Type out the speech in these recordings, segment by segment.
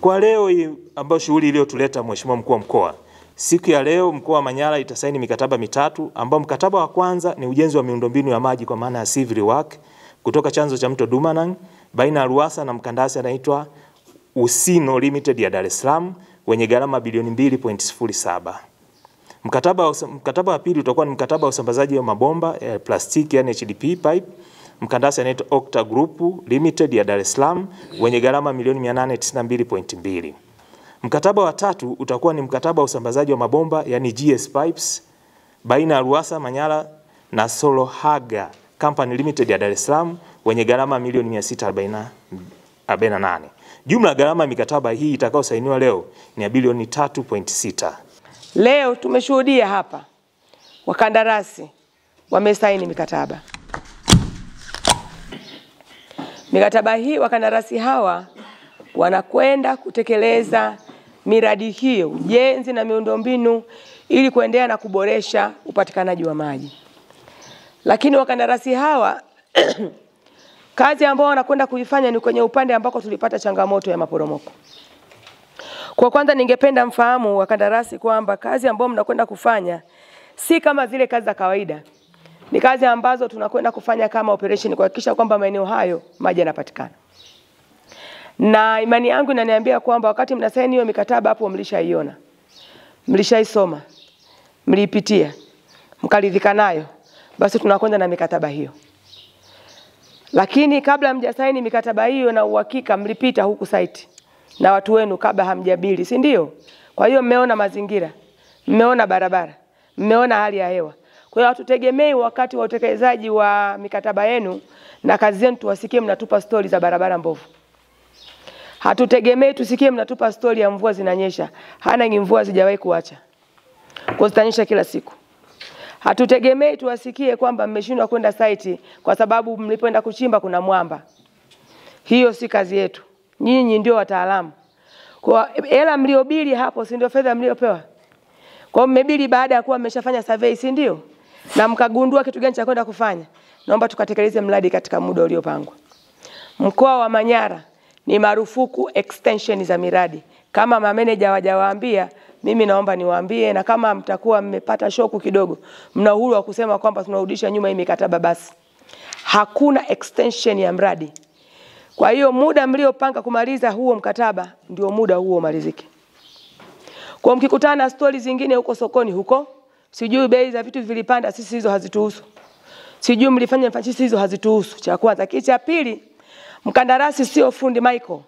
Kwa leo hii ambayo shughuli iliyotuleta Mheshimiwa Mkuu wa Mkoa, siku ya leo mkoa wa Manyara itasaini mikataba mitatu, ambao mkataba wa kwanza ni ujenzi wa miundombinu ya maji kwa maana ya civil work kutoka chanzo cha mto Dumanang baina ya Ruwasa na mkandarasi anaitwa Usino Limited ya Dar es Salaam wenye gharama bilioni 2.07. Mkataba wa pili utakuwa ni mkataba wa usambazaji wa mabomba ya plastiki yani HDP pipe, mkandarasi anaitwa Octa Group Limited ya Dar es Salaam wenye gharama milioni 892.2. Mkataba wa tatu utakuwa ni mkataba wa usambazaji wa mabomba yani GS Pipes baina ya Ruwasa Manyara na Solohaga Company Limited ya Dar es Salaam wenye gharama milioni 648. Jumla gharama ya mikataba hii itakayosainiwa leo ni ya bilioni 3.6. Leo tumeshuhudia hapa wakandarasi wamesaini mikataba. Mikataba hii wakandarasi hawa wanakwenda kutekeleza miradi hiyo, ujenzi na miundombinu ili kuendelea na kuboresha upatikanaji wa maji. Lakini wakandarasi hawa kazi ambao wanakwenda kuifanya ni kwenye upande ambako tulipata changamoto ya maporomoko. Kwa kwanza ningependa mfahamu wakandarasi kwamba kazi ambao mnakwenda kufanya si kama zile kazi za kawaida. Ni kazi ambazo tunakwenda kufanya kama operation kuhakikisha kwamba maeneo hayo maji yanapatikana. Na imani yangu inaniambia kwamba wakati mnasaini hiyo mikataba hapo mlishaiona. Mlishaisoma. Mliipitia. Mkaridhika nayo. Basi tunakwenda na mikataba hiyo. Lakini kabla mjasaini mikataba hiyo na uhakika mlipita huku site na watu wenu kabla hamjabili, si ndio? Kwa hiyo mmeona mazingira, mmeona barabara, mmeona hali ya hewa. Kwa hiyo hatutegemei wakati wa utekelezaji wa mikataba yenu na kazi zenu tuwasikie mnatupa stori za barabara mbovu. Hatutegemei tusikie mnatupa stori ya mvua zinanyesha. Hana mvua zijawahi kuacha. Kwa zitanyesha kila siku. Hatutegemei tuwasikie kwamba mmeshindwa kwenda site kwa sababu mlipoenda kuchimba kuna mwamba. Hiyo si kazi yetu. Nyinyi ndio wataalamu. Kwa hela mliobili hapo si ndio fedha mliopewa? Kwa mmebili baada ya kuwa mmeshafanya survey, si ndio? Na mkagundua kitu gani cha kwenda kufanya. Naomba tukatekeleze mradi katika muda uliopangwa. Mkoa wa Manyara ni marufuku extension za miradi. Kama mameneja hawajawaambia, mimi naomba niwaambie, na kama mtakuwa mmepata shoku kidogo, mna uhuru wa kusema kwamba tunarudisha nyuma hii mikataba basi. Hakuna extension ya mradi. Kwa hiyo muda mliopanga kumaliza huo mkataba ndio muda huo malizike. Kwa mkikutana na stories zingine huko sokoni huko, sijui bei za vitu vilipanda, sisi hizo hazituhusu. Sijui mlifanya sisi hizo hazituhusu. Cha kwanza. Cha pili, mkandarasi sio fundi Michael.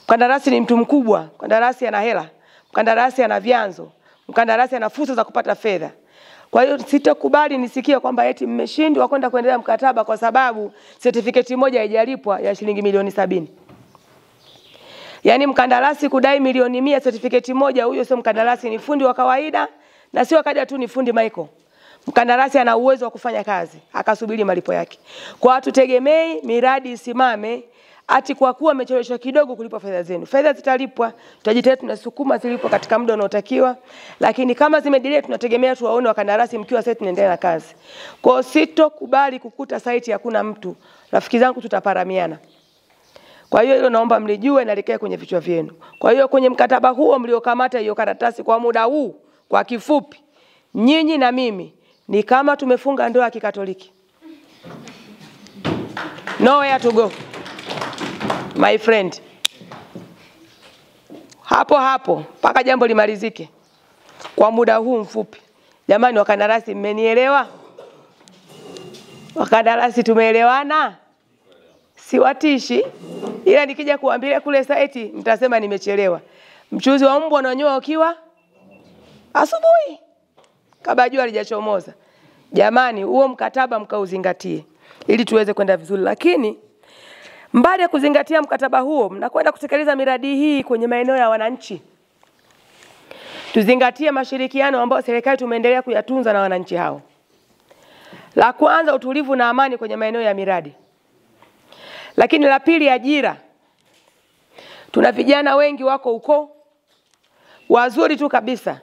Mkandarasi ni mtu mkubwa, mkandarasi ana hela, mkandarasi ana vyanzo, mkandarasi ana fursa za kupata fedha. Kwa hiyo sitakubali nisikie kwamba eti mmeshindwa kwenda kuendelea mkataba kwa sababu certificate moja haijalipwa ya shilingi milioni 70. Yaani mkandarasi kudai milioni 100 certificate moja, huyo sio mkandarasi, ni fundi wa kawaida na sio kaja tu ni fundi Michael. Mkandarasi ana uwezo wa kufanya kazi, akasubiri malipo yake. Kwa hatutegemei miradi isimame ati kwa kuwa mmecheleweshwa kidogo kulipa fedha zenu. Fedha zitalipwa, tutajitahidi tunasukuma zilipwe katika muda unaotakiwa, lakini kama zimedelay tunategemea tuwaone wakandarasi mkiwa site tunaendelea na kazi. Kwa sitokubali kukuta site hakuna mtu. Rafiki zangu tutaparamiana. Kwa hiyo hilo naomba mlijue na likae kwenye vichwa vyenu. Kwa hiyo kwenye mkataba huo mliokamata hiyo karatasi kwa muda huu, kwa kifupi, nyinyi na mimi ni kama tumefunga ndoa ya Kikatoliki. Nowhere to go. My friend. Hapo mpaka jambo limalizike. Kwa muda huu mfupi. Jamani wakandarasi mmenielewa? Wakandarasi tumeelewana? Siwatishi. Ila nikija kuambia kule site mtasema nimechelewa. Mchuzi wa mbwa unanyoa ukiwa asubuhi kabla jua halijachomoza. Jamani huo mkataba mkauzingatie ili tuweze kwenda vizuri. Lakini mbali ya kuzingatia mkataba huo, mnakwenda kutekeleza miradi hii kwenye maeneo ya wananchi. Tuzingatie mashirikiano ambayo serikali tumeendelea kuyatunza na wananchi hao. La kwanza, utulivu na amani kwenye maeneo ya miradi. Lakini la pili, ajira. Tuna vijana wengi wako huko wazuri tu kabisa.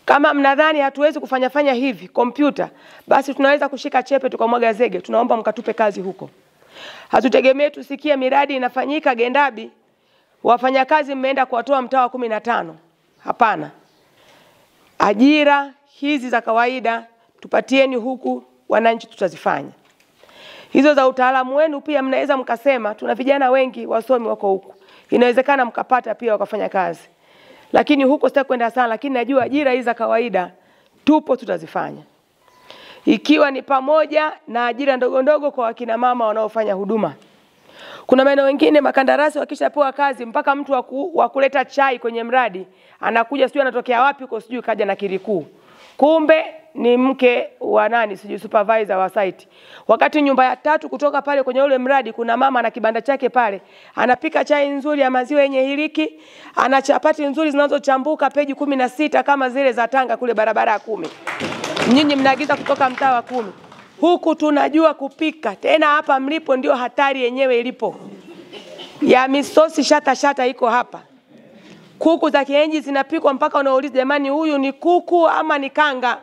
Kama mnadhani hatuwezi kufanya hivi kompyuta, basi tunaweza kushika chepe tukamwaga zege. Tunaomba mkatupe kazi huko. Hatutegemee tusikie miradi inafanyika Gendabi, wafanyakazi mmeenda kuwatoa mtaa wa 15. Hapana. Ajira hizi za kawaida tupatieni huku, wananchi tutazifanya. Hizo za utaalamu wenu pia mnaweza mkasema, tuna vijana wengi wasomi wako huku, inawezekana mkapata pia wakafanya kazi. Lakini huko sitaki kwenda sana, lakini najua ajira hizi za kawaida tupo, tutazifanya. Ikiwa ni pamoja na ajira ndogo ndogo kwa wakina mama wanaofanya huduma. Kuna maeneo mengine makandarasi wakishapewa kazi mpaka mtu wa kuleta chai kwenye mradi anakuja, sijui anatokea wapi huko, sijui kaja na kirikuu. Kumbe ni mke wa nani, sijui supervisor wa site. Wakati nyumba ya 3 kutoka pale kwenye ule mradi kuna mama na kibanda chake pale, anapika chai nzuri ya maziwa yenye hiliki, ana chapati nzuri zinazochambuka peji 16 kama zile za Tanga kule barabara ya 10. Nyinyi mnaagiza kutoka mtaa wa 10. Huku tunajua kupika. Tena hapa mlipo ndio hatari yenyewe ilipo. Ya misosi shata iko hapa. Kuku za kienyeji zinapikwa mpaka unauliza, jamani, huyu ni kuku ama ni kanga?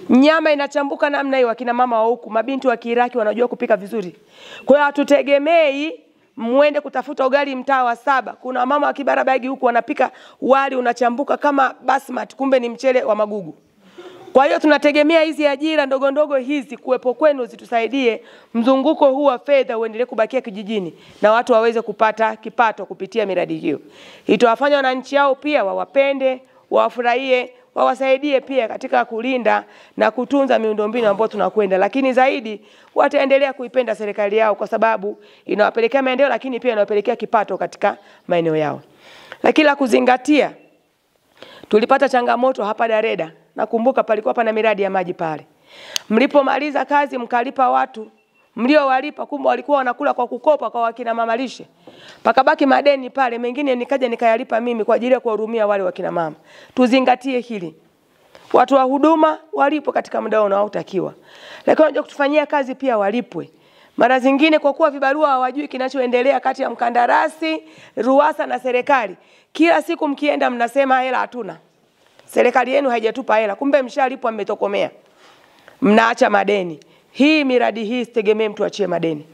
Nyama inachambuka namna hiyo. Akina mama wa huku, mabinti wa Kiiraki wanajua kupika vizuri. Kwa hiyo hatutegemei muende kutafuta ugali mtaa wa 7. Kuna mama wa Kibarabagi huku wanapika wali unachambuka kama basmati, kumbe ni mchele wa magugu. Kwa hiyo tunategemea hizi ajira ndogo ndogo hizi kuwepo kwenu zitusaidie mzunguko huu wa fedha uendelee kubakia kijijini na watu waweze kupata kipato kupitia miradi hiyo. Itawafanya wananchi hao pia wawapende, wawafurahie, wawasaidie pia katika kulinda na kutunza miundombinu ambayo tunakwenda. Lakini zaidi wataendelea kuipenda serikali yao kwa sababu inawapelekea maendeleo, lakini pia inawapelekea kipato katika maeneo yao. Lakini la kuzingatia, tulipata changamoto hapa Dareda. Nakumbuka palikuwa pana miradi ya maji pale. Mlipomaliza kazi mkalipa watu, mliowalipa kumbe walikuwa wanakula kwa kukopa kwa wakina mama lishe. Pakabaki madeni pale, mengine nikaja nikayalipa mimi kwa ajili ya kuwahurumia wale wakina mama. Tuzingatie hili. Watu wa huduma walipo katika muda unaotakiwa. Lakini wanajua kutufanyia kazi pia walipwe. Mara zingine kwa kuwa vibarua hawajui kinachoendelea kati ya mkandarasi, RUWASA na serikali. Kila siku mkienda mnasema hela hatuna. Serikali yenu haijatupa hela, kumbe mshalipwa mmetokomea. Mnaacha madeni. Hii miradi hii sitegemee mtu achie madeni.